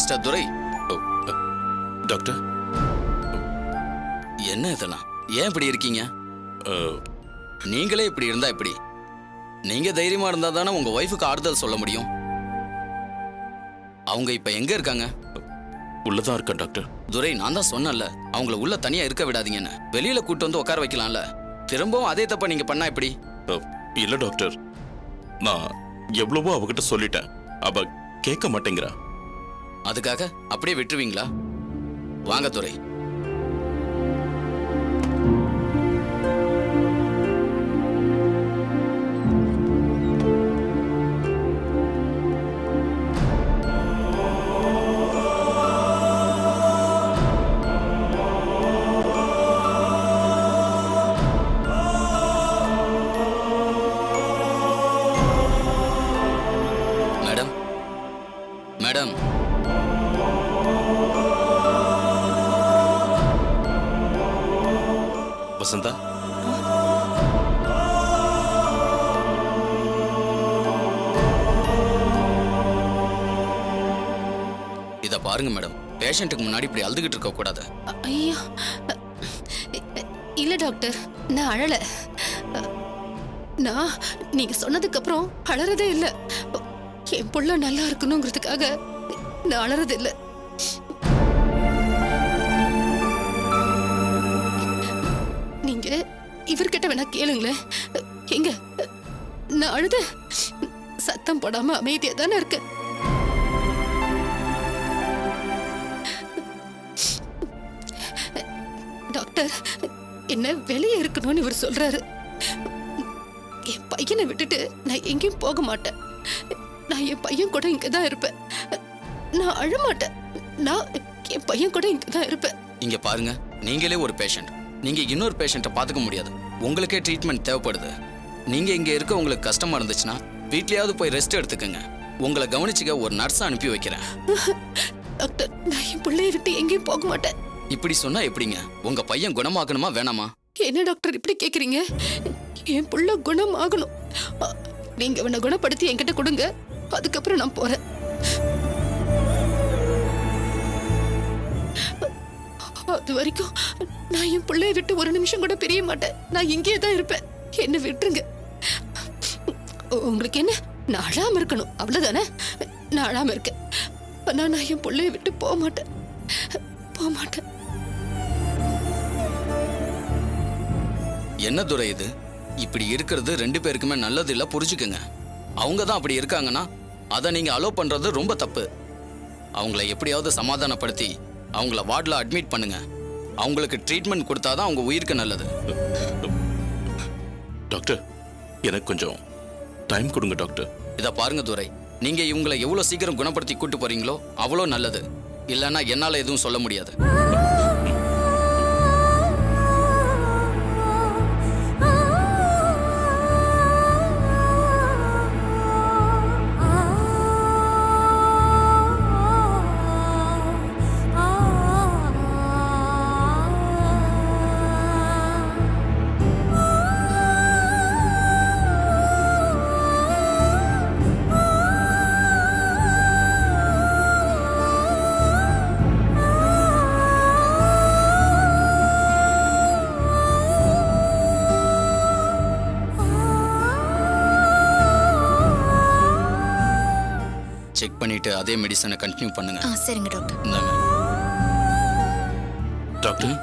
Mister துரை. Doctor, என்ன இதெல்லாம்? ஏன் இப்படி இருக்கீங்க? நீங்களே இப்படி இருந்தா எப்படி? நீங்க தைரியமா இருந்தா தானே உங்க ஒய்ஃபுக்கு ஆறுதல் சொல்ல முடியும். அவங்க இப்ப எங்க இருக்காங்க? உள்ளதான் இருக்கேன் டாக்டர். துரை, நான் தான் சொன்னேன்ல, அவங்கள உள்ள தனியா இருக்க விடாதீங்கன்னு. வெளியில கூட்டு வந்து உட்கார வைக்கலாம்ல. திரும்பவும் அதே தப்ப நீங்க பண்ணா எப்படி? இல்ல டாக்டர், நான் எவ்வளவோ அவகிட்ட சொல்லிட்டேன். அவ கேட்க மாட்டேங்கிறா. அதுக்காக அப்படியே விட்டுருவீங்களா? வாங்க துரை. மேடம், வசந்தா, இத பாருங்க மேடம். பேஷண்ட்டுக்கு முன்னாடி இப்படி அழுதுகிட்டு இருக்க கூடாது. ஐயோ, இல்ல டாக்டர், நான் அழல. நான் நீங்க சொன்னதுக்கு அப்புறம் அழறதே இல்ல. என் புள்ள நல்லா இருக்கணுங்கிறதுக்காக நான் அழறது இல்ல. நீங்க இவர்கிட்ட வேணா கேளுங்களேன். எங்க நான் அழுத சத்தம் போடாம அமைதியா தானே இருக்க. டாக்டர், என்ன வெளியே இருக்கணும்னு இவர் சொல்றாரு. என் பையனை விட்டுட்டு நான் எங்கேயும் போக மாட்டேன். நான் என் பையன் கூட இங்கதான் இருப்பேன். நான் அழமாட்டேன். நான் என் பையன் கூட இங்கதான் இருப்பேன். இங்க பாருங்க, நீங்களே ஒரு பேஷண்ட். நீங்க இன்னொரு பேஷண்ட்டை பாத்துக்க முடியாது. உங்களுக்கே ட்ரீட்மெண்ட் தேவைப்படுது. நீங்க இங்க இருக்க உங்களுக்கு கஷ்டமா இருந்துச்சுன்னா வீட்லயாவது போய் ரெஸ்ட் எடுத்துக்கங்க. உங்களை கவனிச்சுக்க ஒரு நர்ஸ் அனுப்பி வைக்கிறேன். டாக்டர், நான் என் பிள்ளைய விட்டு எங்கேயும் போக மாட்டேன். இப்படி சொன்னா எப்படிங்க? உங்க பையன் குணமாகணுமா வேணாமா? என்ன டாக்டர் இப்படி கேக்குறீங்க? என் புள்ள குணமாகணும். நீங்க அவனை குணப்படுத்தி என்கிட்ட கொடுங்க. அதுக்கப்புறம் நான் போறேன். அது வரைக்கும் நான் என் பிள்ளைய விட்டு ஒரு நிமிஷம் கூட பிரிய மாட்டேன். நான் இங்கேயே தான் இருப்பேன். என்ன விட்டுருங்க. உங்களுக்கு என்ன, நான் அழாம இருக்கணும் அவ்வளவுதானே? நான் அழாம இருக்கேன். நான் என் பிள்ளைய விட்டு போக மாட்டேன். போக மாட்டேன். என்ன துரை இது? இப்படி இருக்கிறது ரெண்டு பேருக்குமே நல்லது இல்ல, புரிஞ்சுக்குங்க. அவங்க தான் அப்படி இருக்காங்கன்னா அதை நீங்க அலோ பண்றது ரொம்ப தப்பு. அவங்கள எப்படியாவது சமாதானப்படுத்தி அவங்கள வார்டில் அட்மிட் பண்ணுங்க. அவங்களுக்கு ட்ரீட்மெண்ட் கொடுத்தாதான் அவங்க உயிருக்கு நல்லது. டாக்டர், எனக்கு கொஞ்சம் டைம் கொடுங்க டாக்டர். இதை பாருங்க துரை, நீங்க இவங்களை எவ்வளவு சீக்கிரம் குணப்படுத்தி கூட்டு போறீங்களோ அவ்வளோ நல்லது. இல்லைன்னா என்னால எதுவும் சொல்ல முடியாது. செக் பண்ணிட்டு அதே மெடிசனை கண்டினியூ பண்ணுங்க. சரிங்க டாக்டர். டாக்டர்,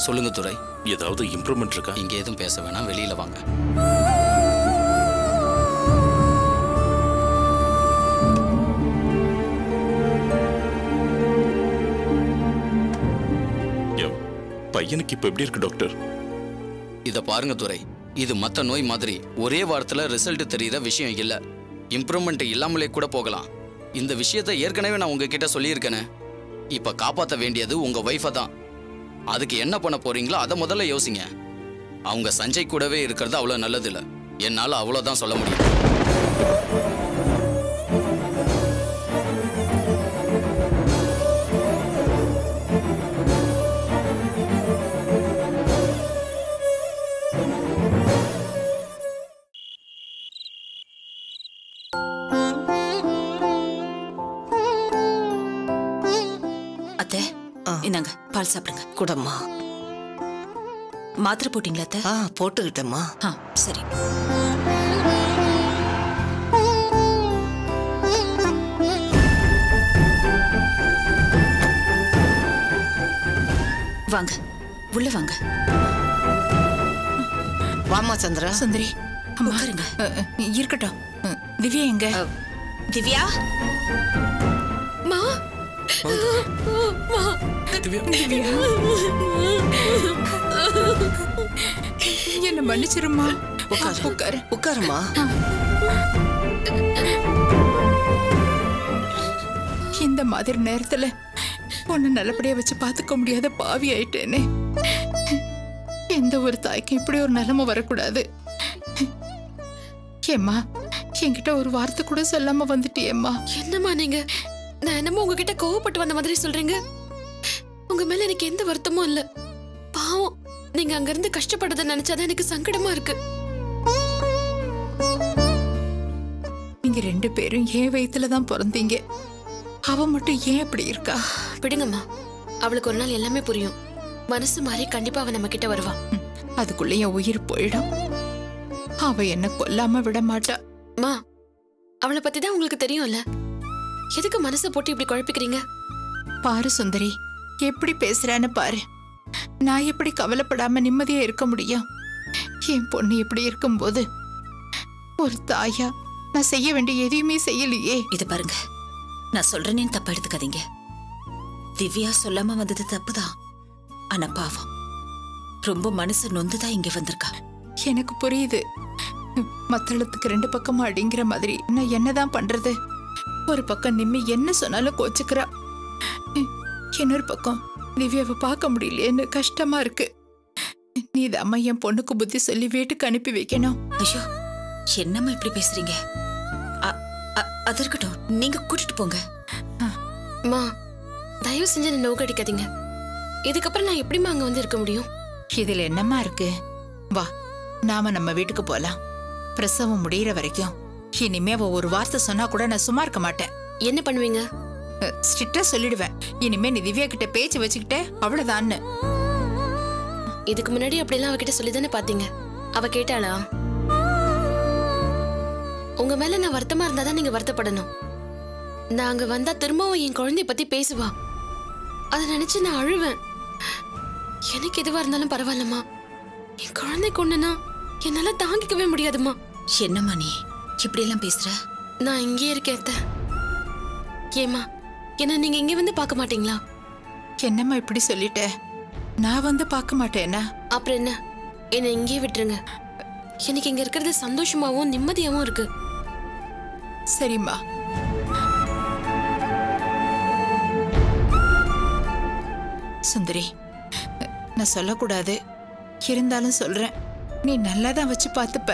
சொல்லுங்க துரை. ஏதாவது இம்ப்ரூவ்மெண்ட் இருக்கா? இங்க எதுவும் பேச வேணாம், வெளியில வாங்க. பையனுக்கு இப்ப எப்படி இருக்கு டாக்டர்? இத பாருங்க துரை, இது மத்த நோய் மாதிரி ஒரே வாரத்துல ரிசல்ட் தெரியுற விஷயம் இல்ல. இம்ப்ரூவ்மெண்ட் இல்லாமலே கூட போகலாம். இந்த விஷயத்தை ஏற்கனவே நான் உங்ககிட்ட சொல்லியிருக்கேனே. இப்ப காப்பாற்ற வேண்டியது உங்க ஒய்ஃபை தான். அதுக்கு என்ன பண்ண போறீங்களோ அதை முதல்ல யோசிங்க. அவங்க சஞ்சய் கூடவே இருக்கிறது அவ்வளவு நல்லது இல்ல. என்னால அவ்வளவுதான் சொல்ல முடியும். இந்தாங்க பால் சாப்பிடுங்க. கூடம்மா. மாத்திரை போட்டீங்களா அத்தை? போட்டுக்கிட்டேம்மா. சரி. வாங்க, உள்ள வாங்க. வாமா சந்திரா. சுந்தரி அம்மா உட்காருங்க. இருக்கட்டும். திவ்யா எங்க? திவ்யா, மா திவ்யா என்ன மன்னிச்சிருமா. உட்காரு. உட்காருமா. இந்த மாதிரி நேரத்துல பொண்ணு நல்லபடியா வச்சு பாத்துக்க முடியாத பாவி ஆயிட்டேனே. எந்த ஒரு தாய்க்கும் இப்படி ஒரு நிலைமை வரக்கூடாது. ஏம்மா, என்கிட்ட ஒரு வார்த்தை கூட சொல்லாம வந்துட்டியேம்மா. என்னம்மா நீங்க? நான் என்னமோ உங்ககிட்ட கோவப்பட்டு வந்த மாதிரி சொல்றீங்க. உங்க மேல எனக்கு எந்த வருத்தமும் இல்ல. பாவம், நீங்க அங்க இருந்து கஷ்டப்படுறத நினைச்சாதான் எனக்கு சங்கடமா இருக்கு. நீங்க 2 பேரும் என் வயித்துலதான் பிறந்தீங்க. அவ மட்டும் ஏன் அப்படி இருக்கா? விடுங்கம்மா, அவளுக்கு ஒரு நாள் எல்லாமே புரியும். மனசு மாறி கண்டிப்பா அவ நம்ம கிட்ட வருவா. அதுக்குள்ள என் உயிர் போயிடும். அவ என்ன கொல்லாம விட மாட்டா. மா, அவளை பத்தி தான் உங்களுக்கு தெரியும்ல. எதுக்கு மனசை போட்டு இப்படி குழப்பிக்கிறீங்க? பாரு சுந்தரி, எப்படி பேசுறான்னு பாரு. நான் எப்படி கவலைப்படாம நிம்மதியா இருக்க முடியும்? என் பொண்ணு எப்படி இருக்கும்போது ஒரு தாயா நான் செய்ய வேண்டிய எதையுமே செய்யலையே. இது பாருங்க, நான் சொல்றேன்னு தப்பா எடுத்துக்காதீங்க. திவ்யா சொல்லாம வந்தது தப்புதான். ஆனா பாவம், ரொம்ப மனசு நொந்துதான் இங்க வந்திருக்கா. எனக்கு புரியுது. மத்தளத்துக்கு 2 பக்கமா அடிங்கிற மாதிரி நான் என்னதான் பண்றது? ஒரு பக்கம் நிம்மி என்ன சொன்னாலும் கோச்சுக்கிறா. இன்னொரு பக்கம் திவ்யாவை பார்க்க முடியலையேன்னு கஷ்டமா இருக்கு. நீதாம்மா என் பொண்ணுக்கு புத்தி சொல்லி வீட்டுக்கு அனுப்பி வைக்கணும். ஐயோ, என்னம்மா இப்படி பேசுறீங்க? அது இருக்கட்டும், நீங்க கூட்டிட்டு போங்க. மா, தயவு செஞ்சு என்ன நோக்கடிக்காதீங்க. இதுக்கப்புறம் நான் எப்படிமா அங்க வந்து இருக்க முடியும்? இதுல என்னம்மா இருக்கு? வா, நாம நம்ம வீட்டுக்கு போலாம். பிரசவம் முடியற வரைக்கும் இனிமே அவ ஒரு வார்த்தை சொன்னா கூட நான் சும்மா இருக்க மாட்டேன். என்ன பண்ணுவீங்க? ஸ்ட்ரிக்டா சொல்லிடுவேன். இனிமே நீ திவ்யா கிட்ட பேச்சு வச்சுக்கிட்டே அவ்வளவுதான்னு. இதுக்கு முன்னாடி அப்படிலாம் அவகிட்ட சொல்லிதானே பாத்தீங்க. அவ கேட்டாளா? உங்க மேல நான் வருத்தமா இருந்தாதான் நீங்க வருத்தப்படணும். நான் அங்க வந்தா திரும்பவும் என் குழந்தைய பத்தி பேசுவா. அதை நினைச்சு நான் அழுவேன். எனக்கு எதுவா இருந்தாலும் பரவாயில்லம்மா. என் குழந்தை கொண்டுனா என்னால தாங்கிக்கவே முடியாதுமா. என்னம்மா நீ இப்படி எல்லாம் பேசுற? நான் இங்கே இருக்கேன் அத்தை. ஏமா, என்ன நீங்க இங்க வந்து பார்க்க மாட்டீங்களா? என்னம்மா இப்படி சொல்லிட்ட? நான் வந்து பார்க்க மாட்டேன்னா? அப்புறம் என்ன, என்னை இங்கே விட்டுருங்க. எனக்கு இங்க இருக்கிறது சந்தோஷமாவும் நிம்மதியாவும் இருக்கு. சரிம்மா. சுந்தரி, நான் சொல்லக்கூடாது, இருந்தாலும் சொல்றேன். நீ நல்லாதான் வச்சு பார்த்துப்ப.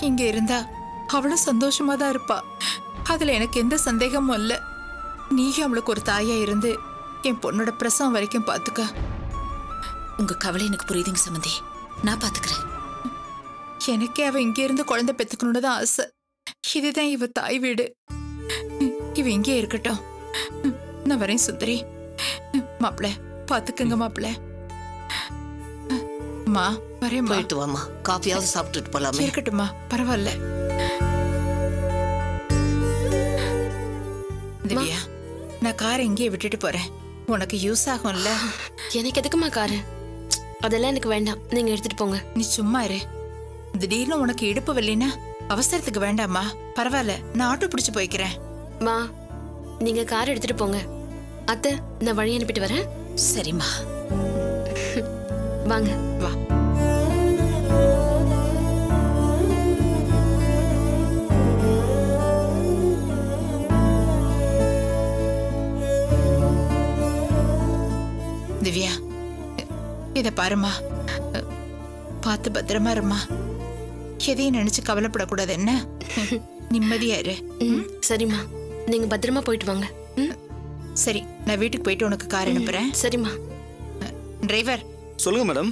இங்க இருந்தா அவளும் சந்தோஷமா தான் இருப்பா. அதுல எனக்கு எந்த சந்தேகமும் இல்ல. நீயும் அவளுக்கு ஒரு தாயா இருந்து என் பொண்ணோட பிரசவம் வரைக்கும் பாத்துக்க. உங்க கவலை எனக்கு புரியுதுங்க சம்பந்தி, நான் பாத்துக்கிறேன். எனக்கே அவ இங்க இருந்து குழந்தை பெத்துக்கணும்னு தான் ஆசை. இதுதான் இவ தாய் வீடு. இவ இங்கே இருக்கட்டும். நான் வரேன் சுந்தரி. மாப்பிள்ள பாத்துக்கங்க மாப்பிள்ள. மா வரேன். போயிட்டு வாமா. காஃபியாவது சாப்பிட்டுட்டு போலாமே. இருக்கட்டும்மா, பரவாயில்ல. திவ்யா, நான் காரை இங்கேயே விட்டுட்டு போறேன். உனக்கு யூஸ் ஆகும்ல. எனக்கு எதுக்குமா காரு? அதெல்லாம் எனக்கு வேண்டாம், நீங்க எடுத்துட்டு போங்க. நீ சும்மா இரு. திடீர்னு உனக்கு இடுப்பு வலினா அவசரத்துக்கு வேண்டாமா? பரவாயில்ல, நான் ஆட்டோ பிடிச்சு போய்க்கிறேன். மா, நீங்க கார் எடுத்துட்டு போங்க. அத்தை, நான் வழி அனுப்பிட்டு வரேன். சரிம்மா, வாங்க. வா. திவ்யா, இத பாருமா, பார்த்து பத்திரமா இருமா. எதையும் நினைச்சு கவலைப்படக்கூடாது. என்ன, நிம்மதியா இரு. சரிம்மா, நீங்க பத்திரமா போயிட்டு வாங்க. சரி, நான் வீட்டுக்கு போயிட்டு உனக்கு கார் அனுப்புறேன். சரிம்மா. டிரைவர், சொல்லுங்க மேடம்.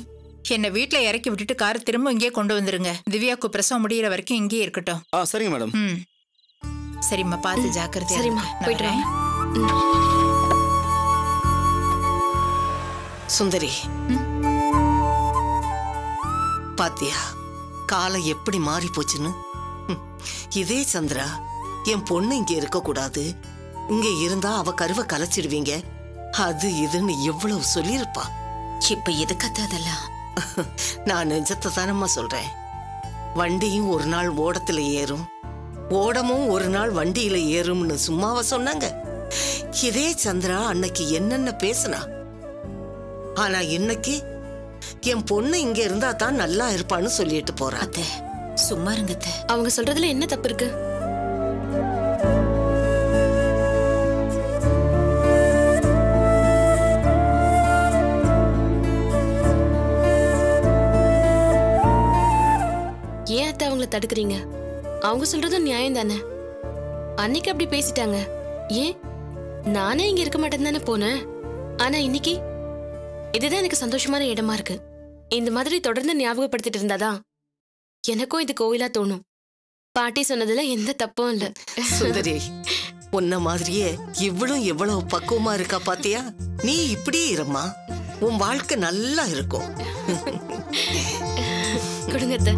என்ன வீட்டுல இறக்கி விட்டுட்டு கார் திரும்ப இங்கே கொண்டு வந்துருங்க. திவ்யாக்கு பிரசவம் முடியற வரைக்கும் இங்கே இருக்கட்டும். சரிங்க மேடம். சரிம்மா, பார்த்து ஜாக்கிரதையா. சரிம்மா, போயிட்டு வாங்க. சுந்தரி, பாத்தியா காலம் எப்படி மாறி போச்சுன்னு? இதே சந்திரா என் பொண்ணு இங்க இருக்க கூடாது, இங்க இருந்தா அவ கருவை கலைச்சிடுவீங்க, அது இதுன்னு எவ்வளவு சொல்லியிருப்பா. இப்ப எதுக்கத்த அதெல்லாம்? நான் நிஜத்தை தானம்மா சொல்றேன். வண்டியும் ஒரு நாள் ஓடத்துல ஏறும், ஓடமும் ஒரு நாள் வண்டியில ஏறும்னு சும்மாவா சொன்னாங்க? இதே சந்திரா அன்னைக்கு என்னென்ன பேசுனா, ஆனா இன்னைக்கு என் பொண்ணு இங்க இருந்தா தான் நல்லா இருப்பான்னு சொல்லிட்டு போறா. அத்தை சும்மா இருங்கத்த. அவங்க சொல்றதுல என்ன தப்பு இருக்கு? ஏன் அத்தை அவங்கள தடுக்கிறீங்க? அவங்க சொல்றதும் நியாயம் தானே. அன்னைக்கு அப்படி பேசிட்டாங்க, ஏன் நானே இங்க இருக்க மாட்டேன்னு தானே போனேன். ஆனா இன்னைக்கு இதுதான் எனக்கு சந்தோஷமான இடமா இருக்கு. இந்த மாதிரி தொடர்ந்து ஞாபகப்படுத்திட்டு இருந்தாதான் எனக்கும் இது கோவிலா தோணும். பாட்டி சொன்னதுல எந்த தப்பும் இல்ல. சுந்தரி, உன்ன மாதிரியே இவ்வளவு எவ்வளவு பக்குவமா இருக்கா பாத்தியா? நீ இப்படியே இருமா, உன் வாழ்க்கை நல்லா இருக்கும். கொடுங்க அத்தை.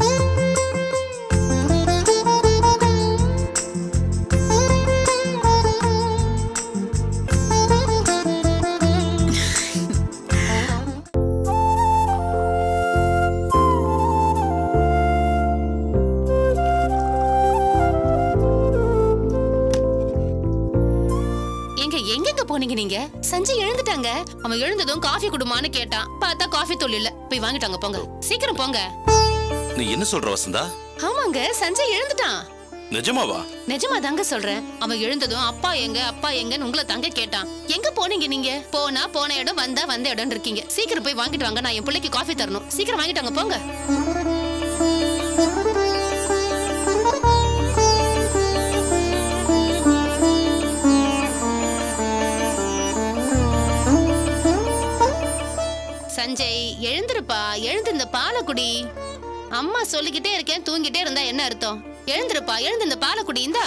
எங்க போனீங்க நீங்க? சஞ்சய் எழுந்துட்டாங்க. அவன் எழுந்ததும் காஃபி குடுமான்னு கேட்டான். பார்த்தா காஃபி தூள் இல்ல. போய் வாங்கிட்டாங்க, போங்க சீக்கிரம் போங்க. நீ என்ன சொல்ற வசந்தா? ஆமாங்க, சஞ்சய் எழுந்துட்டான். நிஜமாவா? நிஜமா தாங்க சொல்றேன். அவன் எழுந்ததும் அப்பா எங்க அப்பா எங்கன்னு உங்களை தங்க கேட்டான். எங்க போனீங்க நீங்க? போனா போன இடம், வந்தா வந்த இடம் இருக்கீங்க. சீக்கிரம் போய் வாங்கிட்டு வாங்க, நான் என் பிள்ளைக்கு காஃபி தரணும். சீக்கிரம் வாங்கிட்டாங்க, போங்க. சஞ்சய் எழுந்திருப்பா, எழுந்து இந்த பாலை குடி. அம்மா சொல்லிக்கிட்டே இருக்கேன், தூங்கிட்டே இருந்தா என்ன அர்த்தம்? எழுந்திருப்பா, எழுந்து இந்த பாலை குடி. இந்தா.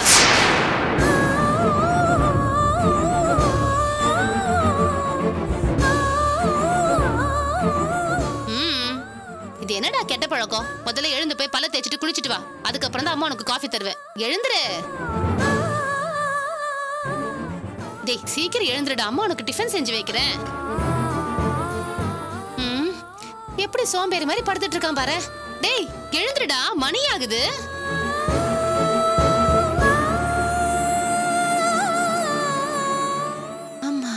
இது என்னடா கெட்ட பழக்கம்? முதல்ல எழுந்து போய் பல்ல தேய்ச்சிட்டு குளிச்சிட்டு வா, அதுக்கப்புறம் தான் அம்மா உனக்கு காஃபி தருவேன். எழுந்துரு. டேய் சீக்கிரம் எழுந்துடா, அம்மா உனக்கு டிஃபன் செஞ்சு வைக்கிறேன். எப்படி சோம்பேறி மாதிரி படுத்துட்டு இருக்கான் பாரு. டேய் எழுந்துடா, மணி ஆகுது. அம்மா,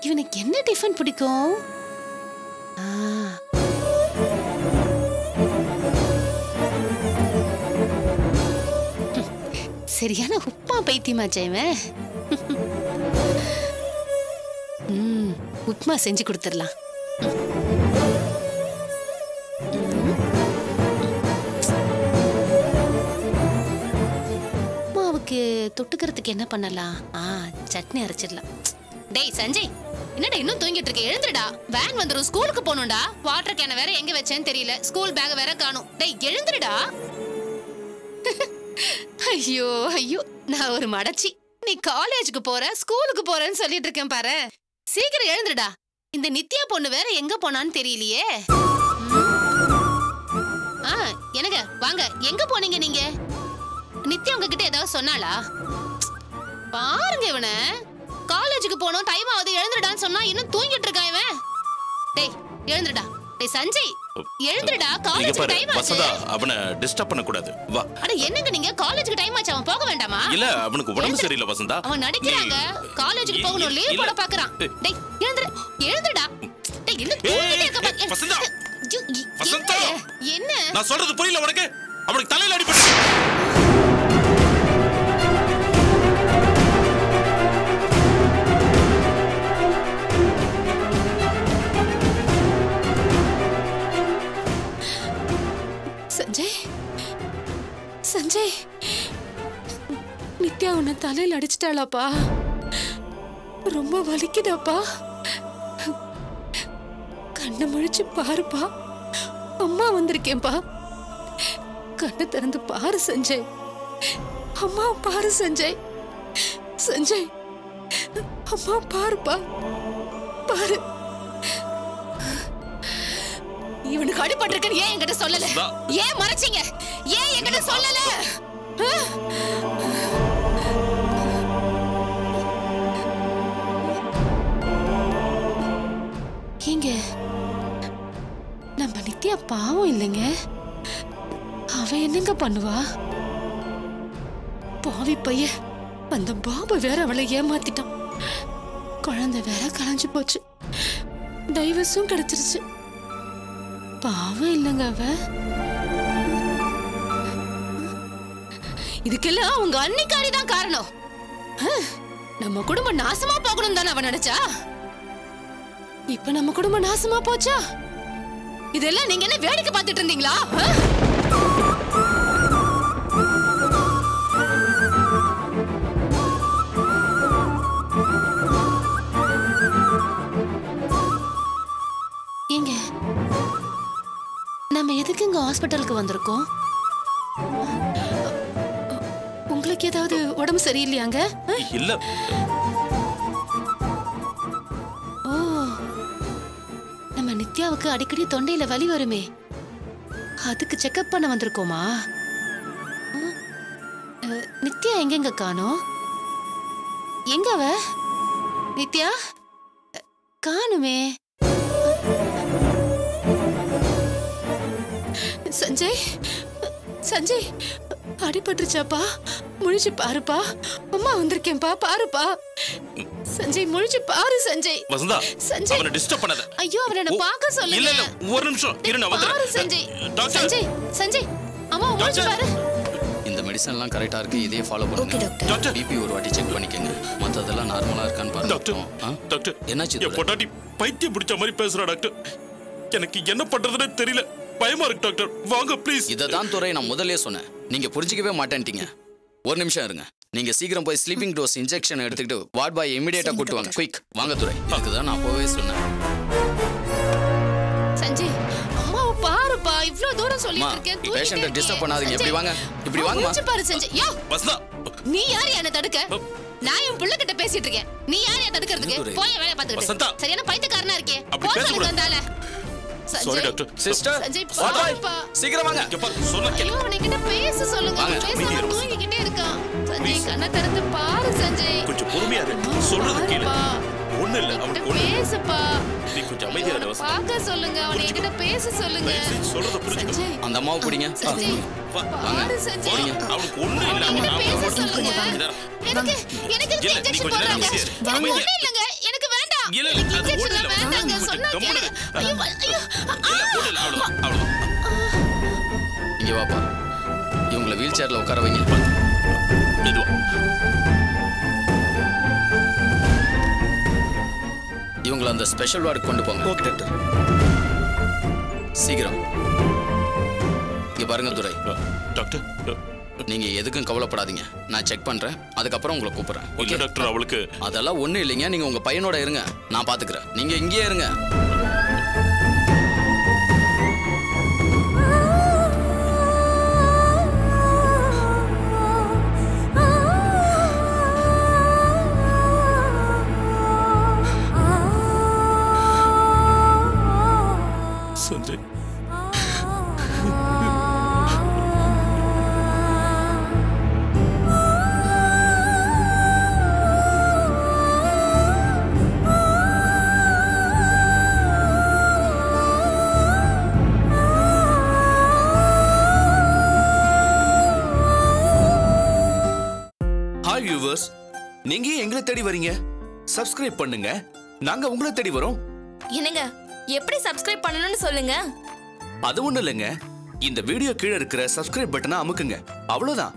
இவனுக்கு என்ன டிஃபன் பிடிக்கும்? சரியான உப்புமா பைத்தியமாச்சே இவன். உப்புமா செஞ்சு கொடுத்துடலாம். உப்புமாவுக்கு தொட்டுக்கிறதுக்கு என்ன பண்ணலாம்? சட்னி அரைச்சிடலாம். டேய் சஞ்சய், என்னடா இன்னும் தூங்கிட்டு இருக்க? எழுந்துடா, வேன் வந்துரும், ஸ்கூலுக்கு போகணும்டா. வாட்டர் கேனை வேற எங்க வச்சேன்னு தெரியல, ஸ்கூல் பேக் வேற காணும். டேய் எழுந்துடா. ஐயோ ஐயோ, நான் ஒரு மடச்சி. நீ காலேஜுக்கு போற, ஸ்கூலுக்கு போறேன்னு சொல்லிட்டு இருக்கேன் பாரு. சீக்கிரம் எழுந்துடா. இந்த நித்யா பொண்ணு வேற எங்க போனான்னு தெரியலையே. எனக்கு வாங்க, எங்க போனீங்க நீங்க? நித்யா உங்ககிட்ட ஏதாவது சொன்னாளா? பாருங்க இவனை, காலேஜுக்கு போனோம், டைம் ஆகுது, எழுந்துடான்னு சொன்னா இன்னும் தூங்கிட்டு இருக்கான் இவன். டேய் எழுந்துடா. டேய் சஞ்சய் எழுந்துடா, காலேஜுக்கு டைம் ஆச்சு. வசந்தா, அவனை டிஸ்டர்ப் பண்ண கூடாது. வா. அட என்னங்க நீங்க, காலேஜுக்கு டைம் ஆச்சு, அவன் போக வேண்டாமா? இல்ல, அவனுக்கு உடம்பு சரியில்லை வசந்தா. அவன் நடிக்கிறாங்க, காலேஜுக்கு போகணும், லீவ் போட பாக்குறான். டேய் எழுந்துடா, எழுந்துடா. டேய் என்ன தூங்கிட்டே இருக்க பாக்க. வசந்தா, வசந்தா, என்ன? நான் சொல்றது புரியல உனக்கு? அவனுக்கு தலையில அடிபட்டு. சஞ்சய், சஞ்சய், நித்யா உன்னை தலையில் அடிச்சிட்டாளாப்பா? ரொம்ப வலிக்குதாப்பா? கண்ணை முழிச்சு பாருப்பா, அம்மா வந்திருக்கேன்பா. கண்ணை திறந்து பாரு சஞ்சய், அம்மா பாரு சஞ்சய். சஞ்சய், அம்மா பாருப்பா, பாரு. இவனுக்கு அடிபட்டிருக்குன்னு ஏன் என்கிட்ட சொல்லல? ஏன் மறைச்சீங்க? ஏன் என்கிட்ட சொல்லல? ஏங்க, நம்ம நித்யா பாவம் இல்லைங்க. அவ என்னங்க பண்ணுவா? பாவி பைய அந்த பாபு வேற அவளை ஏமாத்திட்டான். குழந்தை வேற கலைஞ்சு போச்சு. டைவர்ஸும் கிடைச்சிருச்சு. பாவம் இல்லைங்க அவ. இதுக்கெல்லாம் உங்க அன்னிக்காரி தான் காரணம். நம்ம குடும்பம் நாசமா போகணும் தானே அவன் நினைச்சா. இப்ப நம்ம குடும்பம் நாசமா போச்சா? இதெல்லாம் நீங்க என்ன வேடிக்கை பார்த்துட்டு இருந்தீங்களா? ஏங்க, நம்ம எதுக்கு இங்க ஹாஸ்பிட்டலுக்கு வந்திருக்கோம்? உங்களுக்கு ஏதாவது உடம்பு சரியில்லையாங்க? இல்ல. ஓ, நம்ம நித்யாவுக்கு அடிக்கடி தொண்டையில வலி வருமே, அதுக்கு செக்அப் பண்ண வந்திருக்கோமா? நித்யா எங்கெங்க காணோம்? எங்க அவ? நித்யா காணுமே. சஞ்சய், சஞ்சய் அடிபட்டுருச்சாப்பா? முழிச்சு பாருப்பா. அம்மா வந்திருக்கேன்பா, பாருப்பா. சஞ்சய் முழிச்சு பாரு. சஞ்சய், வசந்தா, சஞ்சய் அவனை டிஸ்டர்ப் பண்ணாத. ஐயோ, அவனை என்ன பார்க்க சொல்லுங்க. இல்ல இல்ல, ஒரு நிமிஷம் இரு, நான் பாரு வந்துறேன். சஞ்சய். டாக்டர், சஞ்சய், சஞ்சய் அம்மா முழிச்சு பாரு. இந்த மெடிசன்லாம் கரெக்டா இருக்கு, இதே ஃபாலோ பண்ணுங்க. டாக்டர், பிபி ஒரு வாட்டி செக் பண்ணிக்கங்க. மத்ததெல்லாம் நார்மலா இருக்கான்னு பாருங்க. டாக்டர், டாக்டர், என்னாச்சு? என் பொண்டாட்டி பைத்தியம் பிடிச்ச மாதிரி பேசுறா டாக்டர். எனக்கு என்ன பண்றதுன்னு தெரியல. பயமா இருக்கு டாக்டர். வாங்க ப்ளீஸ். இததான் துரை, நான் முதல்லயே சொன்னேன். நீங்க புரிஞ்சிக்கவே மாட்டேன்ட்டீங்க. ஒரு நிமிஷம் இருங்க. நீங்க சீக்கிரம் போய் ஸ்லீப்பிங் டோஸ் இன்ஜெக்ஷன் எடுத்துக்கிட்டு வார்ட் பாய் இமிடியேட்டா கூட்டு வாங்க. குயிக் வாங்க துரை. அதுதான் நான் அப்பவே சொன்னேன். சஞ்சய், அம்மாவை பாருப்பா. இவ்ளோ தூரம் சொல்லிட்டு இருக்கேன். பேஷண்ட்டை டிஸ்டர்ப் பண்ணாதீங்க. இப்படி வாங்க, இப்படி வாங்கம்மா. முழிச்சு பாரு சஞ்சய். யோ, வசந்தா, நீ யார் என்ன தடுக்க? நான் என் புள்ள கிட்ட பேசிட்டு இருக்கேன். நீ யார் என்ன தடுக்கிறதுக்கு? போய் வேலைய வசந்தா. பாத்துக்கிட்டு. சரியான பைத்தியக்காரனா இருக்கே. அப்படி போ பேசக்கூடாது. வந்தால. Sorry doctor. Sister, Sanjay ward boy பாருப்பா. சீக்கிரம் வாங்க. இங்க பாரு, சொன்னா கேளு. ஐயோ, அவனை கிட்ட பேச சொல்லுங்க. வாங்க, பேசாம அமைதியா இரு. தூங்கிக்கிட்டே இருக்கான். சஞ்சய் கண்ணை திறந்து பாரு சஞ்சய். கொஞ்சம் பொறுமையா இரு. சொல்றது கேளு. பாருப்பா. ஒண்ணு இல்ல, அவனுக்கு ஒண்ணு இல்ல. பேசுப்பா. நீ கொஞ்சம் அமைதியா இரு வசந்தா. பார்க்க சொல்லுங்க. அவனை என்கிட்ட பேச சொல்லுங்க. தயவு செஞ்சு சொல்றத புரிஞ்சுக்கோ. சஞ்சய், அந்த அம்மாவை பிடிங்க. சஞ்சய் வாங்க. பாரு சஞ்சய். போடுங்க. அவனுக்கு ஒண்ணு இல்ல. அவனை அவன் பேச அவன் சொல்லுங்க. எனக்கு எனக்கு இல்ல, நீ இன்ஜெக்ஷன் கொஞ்ச நேரம் போடுறாங்க. அமைதியா இரு. எனக்கு அமைதியா ஒண்ணும் இல்லங்க. எனக்கு வேண்டாம். இல்ல, எனக்கு அது இன்ஜெக்ஷன் ஒண்ணும் இல்ல. வேண்டாங்க. கொஞ்சம் சொன்னா கம்முனு கேளு. இரு. ஐயோ, ஐயோ. இல்ல, ஒண்ணு இல்ல. அவ்வளவுதான். இங்க வாப்பா. இவங்களை வீல் சேர்ல உட்கார வைங்க. மெதுவா. இவங்களை அந்த ஸ்பெஷல் வார்டுக்கு கொண்டு போங்க. Okay doctor. சீக்கிரம். இங்க பாருங்க துரை, டாக்டர், நீங்க எதுக்கும் கவலைப்படாதீங்க. நான் செக் பண்றேன், அதுக்கப்புறம் உங்களை கூப்பிடுறேன். இல்ல டாக்டர், அவளுக்கு அதெல்லாம் ஒண்ணும் இல்லைங்க. நீங்க உங்க பையனோட இருங்க, நான் பாத்துக்கிறேன். நீங்க இங்கேயே இருங்க. சஞ்சய், ஹாய் வியூவர்ஸ், நீங்க ஏன் எங்களை தேடி வரீங்க? சப்ஸ்கிரைப் பண்ணுங்க, நாங்க உங்களை தேடி வரோம். என்னங்க, எப்படி சப்ஸ்கிரைப் பண்ணணும்னு சொல்லுங்க. அது ஒண்ணும் இல்லைங்க, இந்த வீடியோ கீழே இருக்கிற சப்ஸ்கிரைப் பட்டனை அமுக்குங்க, அவ்வளவுதான்.